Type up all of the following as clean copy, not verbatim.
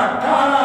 18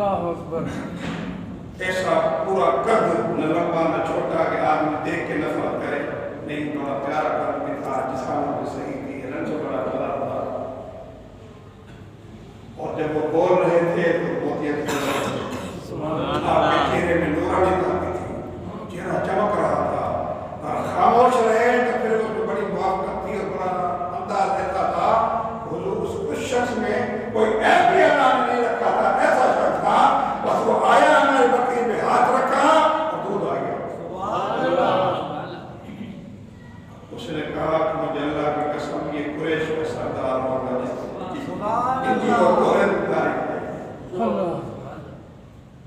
اللہ اکبر. ایسا پورا قد نہ لمبا نہ چھوٹا کہ آدمی دیکھ کے نفرت کرے. نہیں، بڑا پیارا قد بھی تھا، جسم بھی صحیح تھی، رنگ بڑا بھلا تھا. اور جب وہ بول رہے تھے تو موتیاں آپ کے چہرے میں نورانی دھاتی تھی، چہرہ چمک رہا تھا. اور خاموش رہے تو پھر اس میں بڑی موافقت تھی اور بڑا انداز دیتا تھا. حضور اس شخص میں کوئی عیب بھی اللہ نے نہیں رکھا تھا. ایسا شخص تھا، بس وہ آیا ہماری بکری پہ ہاتھ رکھا اور دودھ آ گیا. اس نے کہا کہ مجھے اللہ کی قسم یہ قریش کا سردار ہوگا جس ان کی وہ دورے تعریف ہے.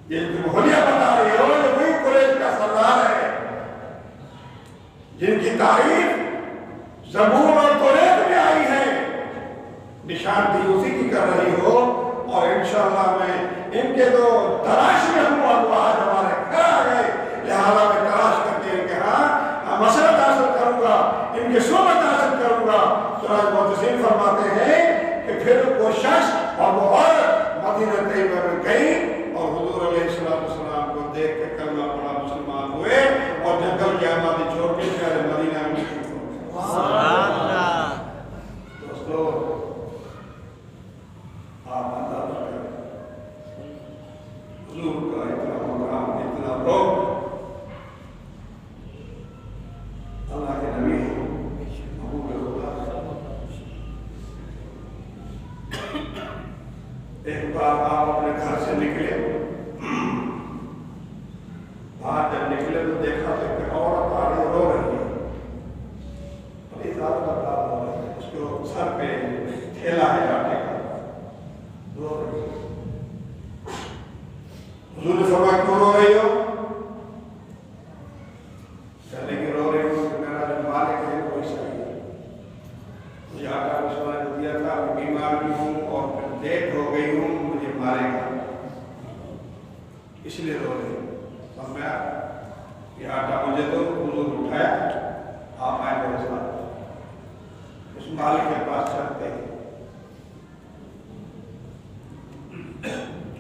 یہ تم حلیہ بتا رہی ہو، یہ وہی قریش کا سردار ہے جن کی تعریف زبور اور توریت میں آئی ہے. نشاندہی اسی کی کر رہی ہو. اور انشاءاللہ میں ان کے جو تلاش میں ہوں وہ آج ہمارے گھر آ گئے، لہذا میں تلاش کر کے ان کے ہاں مسئلہ حاصل کروں گا، ان کے صحبت حاصل کروں گا. چنانچہ محدثین فرماتے ہیں کہ پھر وہ شخص اور وہ عورت مدینہ طیبہ میں گئی اور حضور علیہ السلام کو دیکھ کے کلمہ پڑھا، مسلمان ہوئے اور جنگل کی آبادی چھوڑ کے پھر مدینہ میں مشرف ہو گئے. دوستو آپ اندازہ کریں حضور کا اتنا مقام، اتنا روح. اللہ کے نبی محبوب خدا. ایک بار آپ اپنے گھر سے نکلے، باہر جب نکلے تو دیکھا تو ایک عورت آ رہی رو رہی ہے، بڑی زیادہ بتا رو رہی ہے. اس کو سر پہ تھیلا ہے آٹے کا، رو رہی ہے. حضور نے فرمایا کیوں رو رہی ہو؟ کہنے کی رو رہی ہوں کہ میرا جو مالک ہے وہ عیسائی ہے، مجھے آقا نے دیا تھا، میں بیمار بھی ہوں اور پھر لیٹ ہو گئی ہوں، مجھے مارے گا، اس لیے رو رہی ہوں. فرمایا یہ آٹا مجھے دو. حضور اٹھایا، آپ آئے میرے ساتھ. اس مالک کے پاس چلتے ہیں.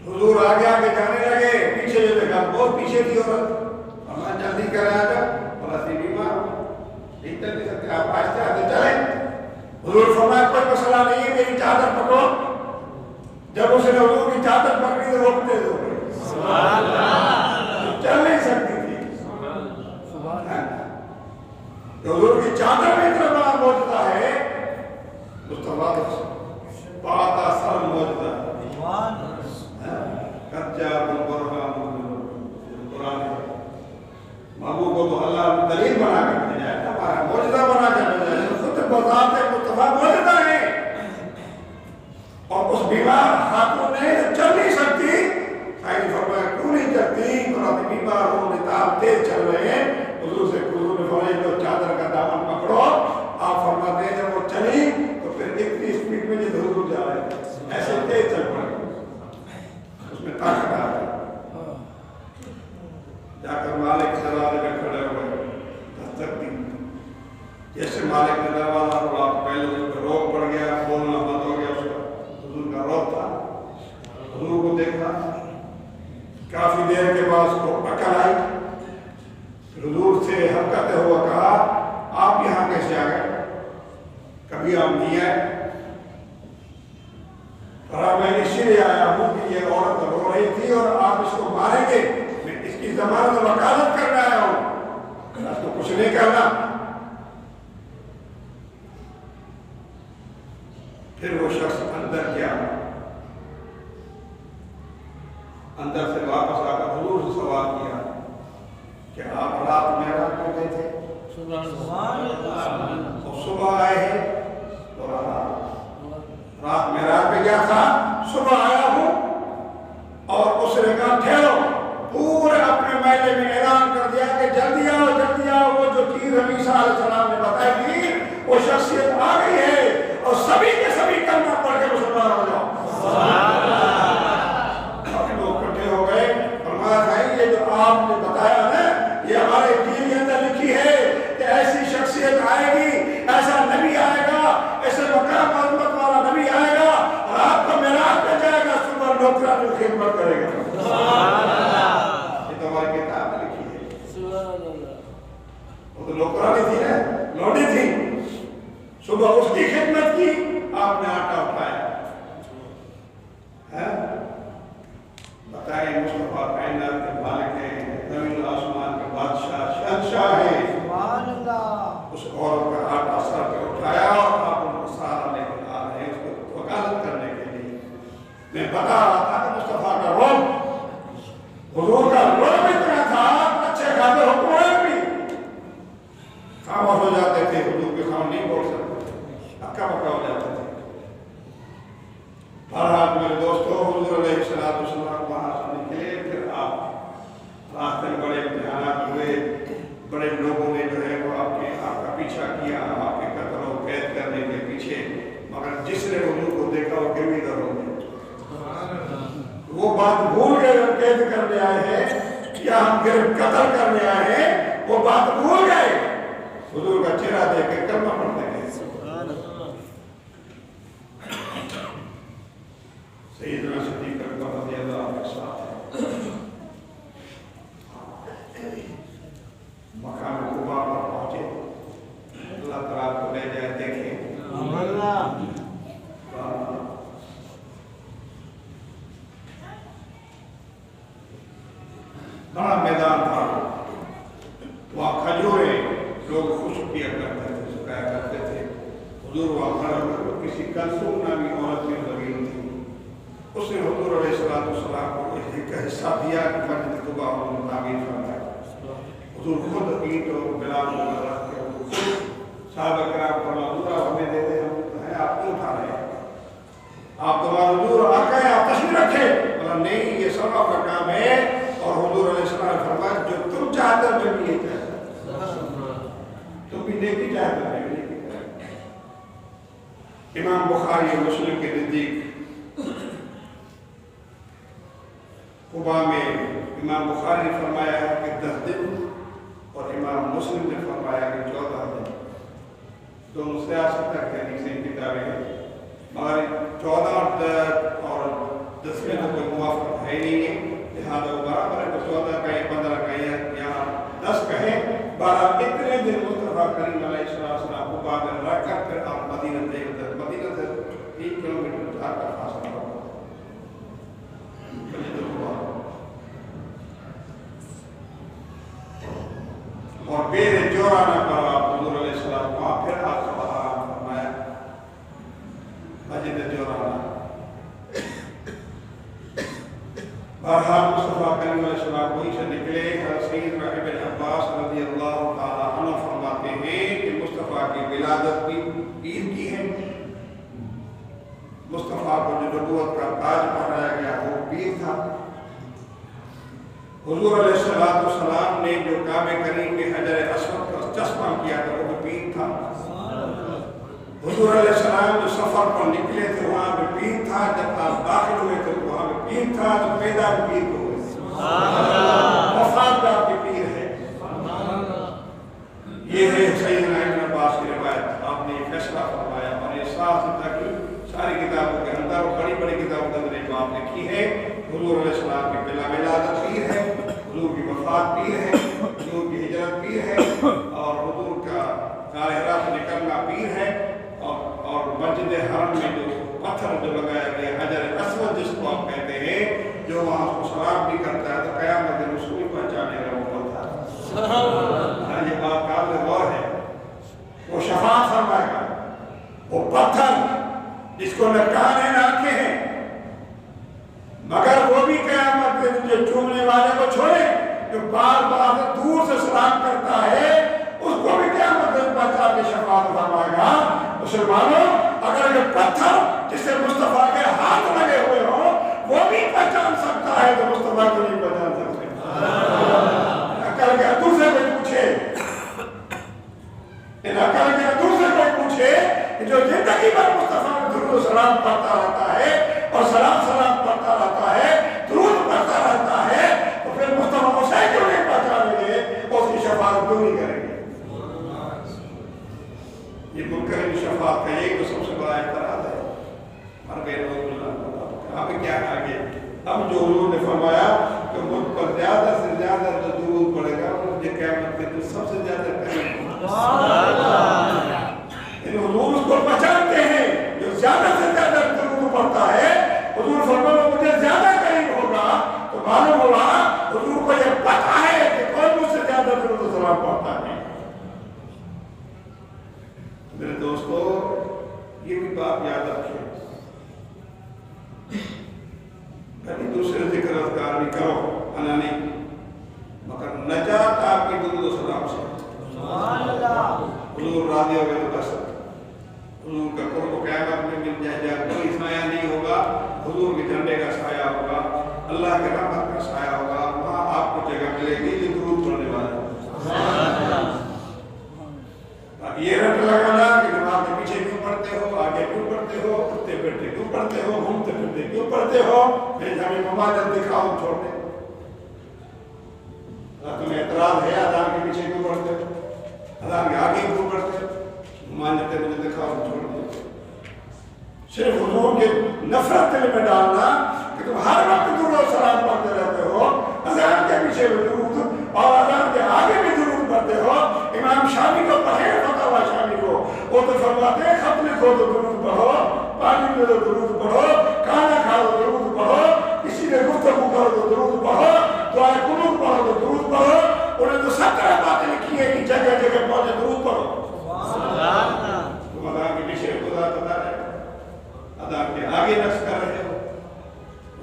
حضور آگے آگے جانے لگے، پیچھے جو دیکھا بہت پیچھے تھی عورت. ہمیں جلدی کرا جب بولا سی بیمار نہیں چل نہیں سکتے، آپ آہستہ آتے چلیں. حضور فرمایا کوئی مسئلہ نہیں ہے، میری چادر پکڑو. جب اس نے حضور کی چادر پکڑی تو وہ تیز ہو گئی، چل نہیں سکتی تھی. حضور کی چادر میں اتنا بڑا معجزہ ہے. مصطفیٰ بات آسان معجزہ محبوب کو تو اللہ دلیل بنا کے بھیجا ہے، ہمارا معجزہ بنا کے بھیجا ہے. خود بذات مصطفیٰ معجزہ ہے. اور اس بیمار خاتون نے چل نہیں سکتی، آئین فرمایا کیوں نہیں چلتی؟ بہت بیمار ہوں، نتاب تیز چل رہے ہیں. حضور نے فرمایا جو چادر کا دامن پکڑو. آپ فرماتے ہیں جب وہ چلی تو پھر اتنی اسپیڈ میں جب حضور جا رہے ہیں ایسے تیز چل پڑے، اس میں طاقت آ گئی. جا کر مالک دروازے پہ کھڑے ہوئے، دستک دی. جیسے مالک نے دروازہ کھولا پہلے اس پہ روک پڑ گیا، بولنا بند ہو گیا. اس کا حضور کا روک تھا. حضور کو دیکھا، کافی دیر کے بعد اس کو عقل آئی. حضور سے حق کرتے ہوا کہا آپ یہاں کیسے آ گئے؟ کبھی آپ نہیں آئے؟ کہا میں اسی لیے آیا ہوں کہ یہ عورت رو رہی تھی اور آپ اس کو ماریں گے، میں اس کی ضمانت و وکالت کرنے آیا ہوں، اس کو کچھ نہیں کرنا. پھر وہ شخص اندر گیا، اندر سے واپس آ کر حضور سے سوال کیا کہ آپ رات معراج میں گئے تھے اور صبح آئے ہیں؟ تو رات معراج پہ گیا تھا، صبح آیا ہوں. اور اس نے کہا ٹھہرو. پورے اپنے محلے میں اعلان کر دیا کہ جلدی آؤ جلدی آؤ. وہ جو چیز نبی صلی اللہ علیہ وسلم نے بتائی تھی وہ شخصیت آ گئی ہے اور سبھی کے سبھی کلمہ پڑھ کے مسلمان ہو جاؤ. اب لوگ اکٹھے ہو گئے. فرمایا بھائی یہ جو آپ نے بتایا نا یہ ہمارے دین کے اندر لکھی ہے کہ ایسی شخصیت آئے گی، ایسا نبی آئے گا، ایسے مقام عظمت والا نبی آئے گا اور آپ کو معراج پہ جائے گا، خدمت کرے گا. یہ تو ہماری کتاب میں لکھی ہے. وہ تو نوکرانی تھی نا, لوڈی تھی. صبح اس کی خدمت کی, آپ نے آٹا اٹھایا. بتائیں مصطفیٰ کائنات کے مالک ہیں, زمین آسمان کے بادشاہ, شہنشاہ ہیں. اس عورت کا آٹا سر پہ اٹھایا اور آپ ان کو سارا لے کے آ رہے ہیں اس کو وکالت کرنے کے لیے. میں بتا رہا تھا کہ مصطفیٰ کا روب, حضور کا روب اتنا تھا, اچھے کھاتے حکومت بھی خاموش ہو جاتے تھے, حضور کے سامنے نہیں بول سکتے, اکا بکا ہو جاتے تھے. بہرحال میرے دوستوں, حضور علیہ السلام وہاں سے نکلے. پھر آپ راستے میں بڑے امتحانات ہوئے, بڑے لوگوں نے جو ہے وہ آپ کا پیچھا کیا, آپ کے قتل و قید کرنے کے پیچھے. مگر جس نے حضور کو دیکھا وہ کبھی ادھر ہو گئے, وہ بات بھول گئے. ہم قید کرنے آئے ہیں یا ہم قتل کرنے آئے ہیں, وہ بات بھول گئے. حضور کا چہرہ دیکھ کے کلمہ پڑھتے گئے. سیدنا صدیق اکبر رضی اللہ عنہ کے ساتھ ہے. مقام قباء پر پہنچے, اللہ تعالیٰ کو لے جائے. دیکھیں بڑا میدان تھا, وہاں کھجوریں لوگ خوشک کیا کرتے تھے, سکایا کرتے تھے. حضور وہاں کھڑا کر, کسی کلثوم نامی عورت کی زمین تھی, اس نے حضور علیہ السلام کو ایک حصہ دیا کہ مسجد قباء کو تعمیر فرمایا. حضور خود اینٹ اور بلال کو رکھ کے خود صحابہ کرام کو حضور ہمیں دے دے, ہم ہیں آپ کیوں اٹھا رہے ہیں, آپ تمہارا حضور آقا ہے, آپ تشریف رکھیں. بولا نہیں, یہ سب کا کام ہے. اور حضور علیہ السلام نے فرمایا جو تم چاہتے ہو میں بھی یہ چاہتا ہوں, تم بھی نیکی چاہتے ہو میں بھی نیکی چاہتا ہوں. امام بخاری اور مسلم کے نزدیک قباء میں امام بخاری نے فرمایا ہے کہ 10 دن اور امام مسلم نے فرمایا کہ 14 دن. دونوں سیاست تک ہے حدیثیں کتابیں ہیں, مگر 14 اور 10 میں تو کوئی موافقت ہے نہیں ہے. لہٰذا وہ برابر ہے, 14 کہیں 15 کہیں یا 10 کہیں. بہرحال اتنے دن مصطفیٰ کریم علیہ السلام قباء میں رکھ کر پھر آپ مدینہ سے 3 کلومیٹر جا کر فاصلہ ہوا. اور بیر جورانہ پر آپ حضور علیہ السلام وہاں پھر آپ کا آرام فرمایا, مسجد جورانہ. بہرحال مصطفیٰ کریم علیہ السلام وہیں سے نکلے. سیدنا ابن عباس رضی اللہ تعالیٰ عنہ فرماتے ہیں کہ مصطفیٰ کی ولادت بھی پیر کی ہے. مصطفیٰ کو جو نبوت کا تاج پہنایا گیا وہ پیر تھا. حضور علیہ السلام نے جو کعبہ کریم کے حجر اسود کا چشمہ کیا تھا وہ بھی پیر تھا. حضور علیہ السلام جو سفر پر نکلے تھے وہاں بھی پیر تھا. جب آپ داخل ہوئے تھے تو وہاں بھی پیر تھا. جو پیدا بھی پیر کو ہوئے, وفات کا بھی پیر ہے. یہ ہے سیدنا ابن عباس کی روایت. آپ نے یہ فیصلہ فرمایا اور یہ ساری کتابوں کے اندر, بڑی بڑی کتابوں کے اندر جو آپ نے کی ہے, حضور علیہ السلام کی بلا ولادت پیر ہے, حضور کی وفات پیر ہے, حضور کی ہجرت پیر ہے, اور حضور کا غار حرا سے نکلنا پیر ہے. اور مسجد حرم میں جو پتھر جو لگایا گیا حجر اسود جس کو آپ کہتے ہیں, جو وہاں اس کو سلام بھی کرتا ہے تو قیامت دن اس کو بھی پہنچانے کا وہ پتھر. یہ بات قابل غور ہے. وہ شفاعت فرمائے گا. وہ پتھر جس کو نہ کان ہے نہ آنکھیں ہیں, مگر وہ بھی قیامت کے دن جو چومنے والے کو چھوڑے, جو بار بار دور سے سلام کرتا ہے, اس کو بھی قیامت دن پہنچا کے شفاعت فرمائے گا. مسلمانوں, اگر یہ پتھر جس سے مصطفیٰ کے ہاتھ لگے ہوئے ہوں وہ بھی پہچان سکتا ہے تو مصطفیٰ کو نہیں پہچان سکتے. عقل کے حدود سے کوئی پوچھے, ان عقل کے حدود سے کوئی پوچھے کہ جو زندگی پر مصطفیٰ میں درود و سلام پڑھتا رہتا ہے اور سلام پڑھتا رہتا ہے, درود پڑھتا رہتا ہے, تو پھر مصطفیٰ کو صحیح کیوں نہیں پہچانیں گے, اس کی شفاعت کیوں نہیں کریں گے. یہ منکرین شفاعت کا ایک تو سب سے بڑا اعتراض ہے. ہر بے روز اللہ اب کیا آگے, اب جو حضور نے فرمایا کہ مجھ پر زیادہ سے زیادہ جو درود پڑے گا مجھے قیامت کے دن سب سے زیادہ قریب ہوگا. ان حضور اس کو پہچانتے ہیں جو زیادہ سے زیادہ درود پڑھتا ہے. حضور فرمایا مجھے زیادہ قریب ہوگا. تو معلوم ہوا حضور کو یہ پتہ ہے کہ کون مجھ سے زیادہ درود و سلام پڑھتا ہے. میرے دوستو یہ بھی بات یاد رکھیں. کبھی دوسرے ذکر اذکار بھی کرو انا نہیں مگر نجات آپ کی درود و سلام سے. حضور راضی ہو گئے تو بس حضور کا قرب قیامت میں مل جائے. جہاں کوئی سایہ نہیں ہوگا حضور کے جھنڈے کا سایہ ہوگا, اللہ کے رحمت کا سایہ ہوگا. وہاں آپ کو جگہ ملے گی جو درود پڑھنے والے. یہ رٹ لگانا کہ نماز کے پیچھے کیوں پڑھتے ہو, آگے کیوں پڑھتے ہو, اٹھتے بیٹھتے کیوں پڑھتے ہو, گھومتے پھرتے کیوں پڑھتے ہو, پھر ہمیں مماثلت دکھاؤ چھوڑ دیں. تمہیں اعتراض ہے اذان کے پیچھے کیوں پڑھتے ہو, اذان کے آگے کیوں پڑھتے ہو, مماثلت مجھے دکھاؤ چھوڑ دیں. صرف حضور کے نفرت دل میں ڈالنا کہ تم ہر وقت درود و سلام پڑھتے رہتے ہو, اذان کے پیچھے بھی درود اور اذان کے آگے بھی درود پڑھتے ہو. امام شامی کو پڑھے فتاوی شامی کو, وہ تو فرماتے ہیں خط لکھو تو درود پڑھو, پانی میں تو درود پڑھو, کھانا کھاؤ تو درود پڑھو, کسی نے گفتگو کرو تو درود پڑھو, دعائے قنوت پڑھو تو درود پڑھو. انہیں تو 17 باتیں لکھی ہیں کہ جگہ جگہ پہنچے درود پڑھو. تم اذان کے پیچھے خدا بتا رہے ہو, اذان کے آگے نقش کر رہے ہو.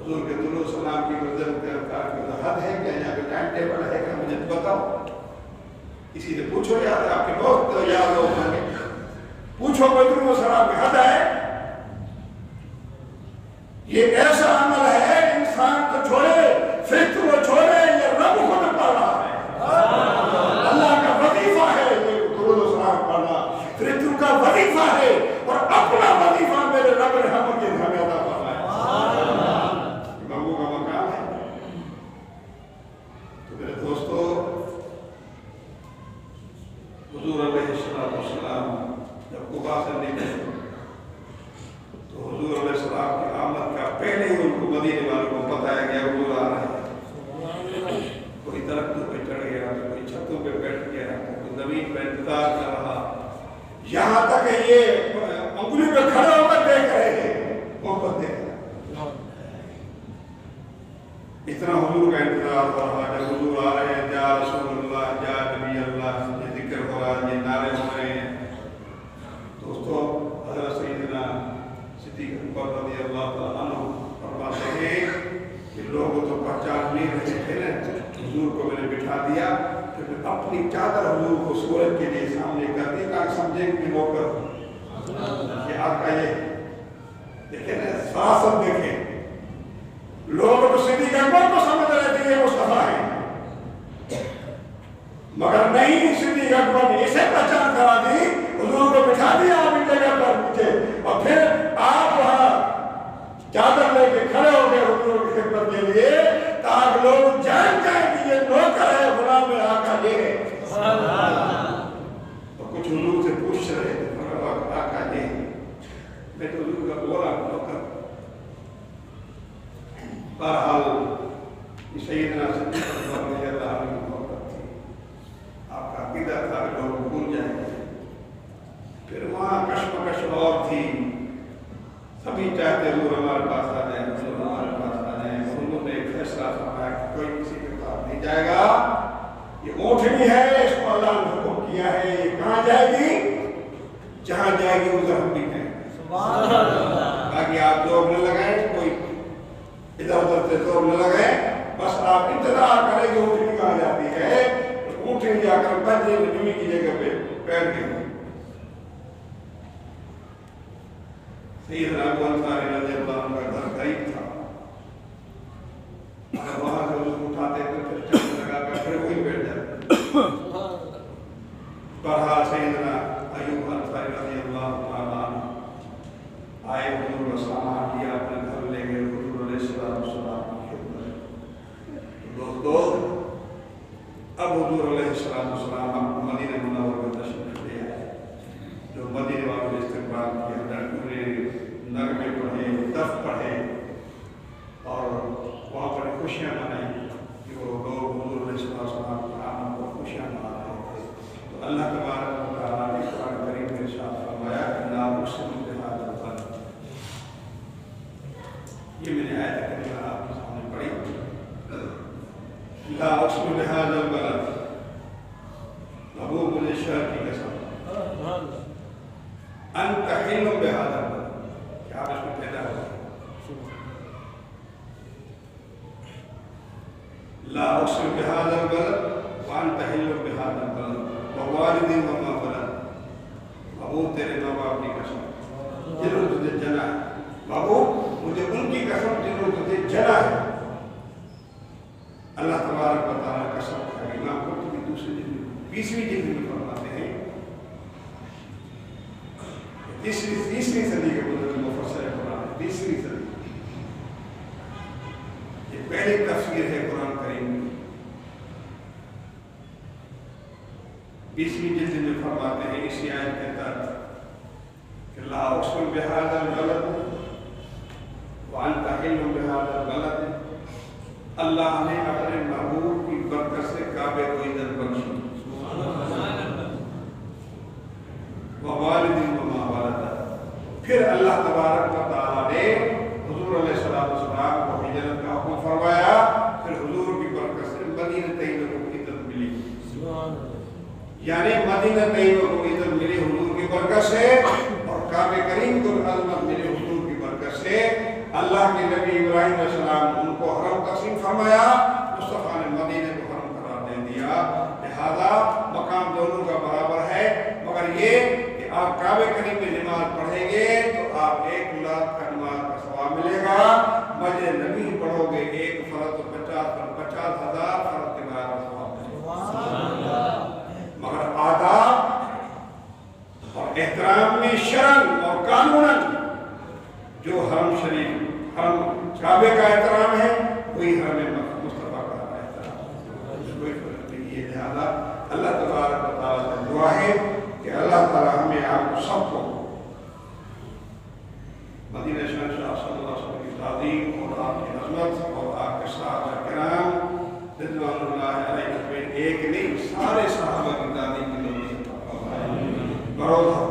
حضور کے درود سلام کی گزر کے اذکار کی حد ہے کیا, یہاں پہ ٹائم ٹیبل ہے کہ مجھے بتاؤ. کسی سے پوچھو یار, آپ کے بہت یاد لوگ ہوں گے, پوچھو کوئی درود و سلام کی حد ہے. یہ ایسا عمل ہے انسان کو چھوڑے, فکر کو چھوڑے, یہ رب خود پڑھ رہا ہے. اللہ کا وظیفہ ہے یہ درود و سلام پڑھنا, فکر کا وظیفہ ہے, اور اپنا وظیفہ میرے رب نے ہم کے ہمیں عطا فرمایا. بابو کا مقام ہے. تو میرے دوستو حضور علیہ السلام جب قبا سے نکلے تو حضور علیہ السلام کی آمد کا پہلے ہی ان کو مدینے والوں کو بتایا گیا حضور آ رہے ہیں. کوئی درختوں پہ چڑھ گیا, کوئی چھتوں پہ بیٹھ گیا, کوئی زمین پہ انتظار کر رہا, یہاں تک یہ انگلی پہ کھڑے ہو کر دیکھ رہے ہیں, محبت دیکھ رہے. اتنا حضور کا انتظار ہو رہا جب حضور آ رہے ہیں, جا رسول اللہ, جا نبی اللہ, یہ ذکر ہو رہا ہے, یہ نعرے ہو رہے ہیں. دوستو حضرت سیدنا صدیق اکبر رضی اللہ تعالیٰ عنہ فرماتے ہیں کہ لوگ تو پہچان نہیں رہے تھے نا, حضور کو میں نے بٹھا دیا کہ میں اپنی چادر حضور کو سورج کے لیے سامنے کر دی تاکہ سمجھیں کہ وہ کر کہ آپ کا یہ دیکھیں نا فراست دیکھیں. لوگ تو صدیق اکبر کو سمجھ رہے تھے یہ مصطفیٰ ہے, مگر نہیں, صدیق اکبر نے اسے پہچان کرا دی, حضور کو بٹھا دیا اپنی جگہ پر نیچے, اور پھر آپ وہاں چادر لے کے کھڑے ہو گئے حضور کی خدمت کے لیے تاکہ لوگ جان جائیں کہ یہ نوکر ہے, غلام آقا یہ ہے. تو کچھ حضور سے پوچھ رہے تھے آقا یہ میں تو حضور کا بولا نوکر. بہرحال سیدنا صدیق اکبر رضی اللہ عنہ محبت تھی, آپ کا عقیدہ تھا کہ لوگ بھول جائیں گے. پھر وہاں کشمکش اور تھی, سبھی چاہتے حضور ہمارے پاس آ جائیں, حضور ہمارے پاس آ جائیں. حضور نے ایک فیصلہ فرمایا کہ کوئی کسی کے پاس نہیں جائے گا, یہ اونٹنی ہے, اس کو اللہ نے حکم کیا ہے, یہ کہاں جائے گی, جہاں جائے گی ادھر ہم بھی ہیں. باقی آپ جوب نہ لگائیں, کوئی ادھر ادھر سے زور نہ لگائیں, بس آپ انتظار کریں کہ اونٹنی کہاں جاتی ہے. اونٹنی جا کر بجے نبی کی جگہ پہ پیر گئی. سیدنا ابو انصاری رضی اللہ عنہ کا گھر قریب تھا, اگر وہاں سے اس کو اٹھاتے تو پھر چند لگا کر پھر وہی بیٹھ جاتے. بہرحال سیدنا ایوب انصاری رضی اللہ عنہ آئے, حضور کا سامان کیا, اپنے گھر لے گئے, حضور علیہ السلام کی خدمت. دوستو اب حضور علیہ السلام مدینہ منورہ میں تشریف لے آئے, جو مدینہ والوں نے استقبال کیا, نغمے پڑھے, دف پڑھے, اور وہاں پر خوشیاں منائی کہ وہ لوگ حضور علیہ السلام کی آمد پر خوشیاں منا رہے تھے، تو اللہ تبارک و تعالیٰ نے قرآن کریم میں ارشاد فرمایا انا اقسم بہذا البلد. یہ میں نے آیت کریمہ آپ کے سامنے پڑھی، لا اقسم بہذا البلد، محبوب علیہ شہر کی قسم، انت حل بہذا البلد، کہ آپ اس میں پیدا ہوئے. لا اقسم بهذا البلد وانت حل بهذا البلد ووالد وما ولد. بابو تیرے ماں باپ کی قسم جنہوں نے تجھے جنا ہے، بابو مجھے ان کی قسم جنہوں نے تجھے جنا ہے. اللہ تبارک و تعالیٰ قسم کھا کے امام قرطبی دوسری جلد 20ویں جلد میں فرماتے ہیں، تیسری صدی کے بزرگ مفسر قرآن ہے، تیسری صدی، یہ پہلی تفسیر ہے قرآن کریم میں. 20ویں جلد میں فرماتے ہیں اسی آیت کے تحت کہ لا اقسم بہذا البلد وانت حل بہذا البلد. اللہ نے اپنے محبوب کی برکت سے کعبے کو عزت بخشی، ووالد وما ولد. پھر اللہ تبارک و تعالیٰ نے حضور علیہ السلام کو ہجرت کا حکم فرمایا، پھر حضور کی برکت سے مدینہ طیبہ کو عزت ملی. یعنی مدینہ طیبہ کو عزت ملی حضور کی برکت سے، اور کعبہ کریم کو عظمت ملی حضور کی برکت سے. اللہ کے نبی ابراہیم علیہ السلام ان کو حرم تقسیم فرمایا، مصطفیٰ نے مدینہ کو حرم قرار دے دیا. لہذا مقام دونوں کا برابر ہے، مگر یہ کہ آپ کعبہ کریم میں نماز پڑھیں گے تو آپ 1,00,000 کا نماز کا ثواب ملے گا. مسجد نبی پڑھو گے 1 فرض تو 50,000 فرض کے بعد ثواب ملے گا. مگر آداب اور احترام میں شرعاً اور قانوناً جو حرم شریف حرم کعبے کا احترام ہے وہی حرم مصطفیٰ کا احترام ہے، کوئی فرق نہیں ہے. لہذا اللہ تبارک و تعالیٰ سے دعا ہے کہ اللہ تعالیٰ ہمیں آپ کو سب کو مدینہ شہنشاہ صلی اللہ علیہ وسلم کی تعظیم اور آپ کی عظمت اور آپ کے صحابہ کرام رضوان اللہ علیہ وسلم ایک نہیں سارے صحابہ کی تعظیم کی نوبت بروز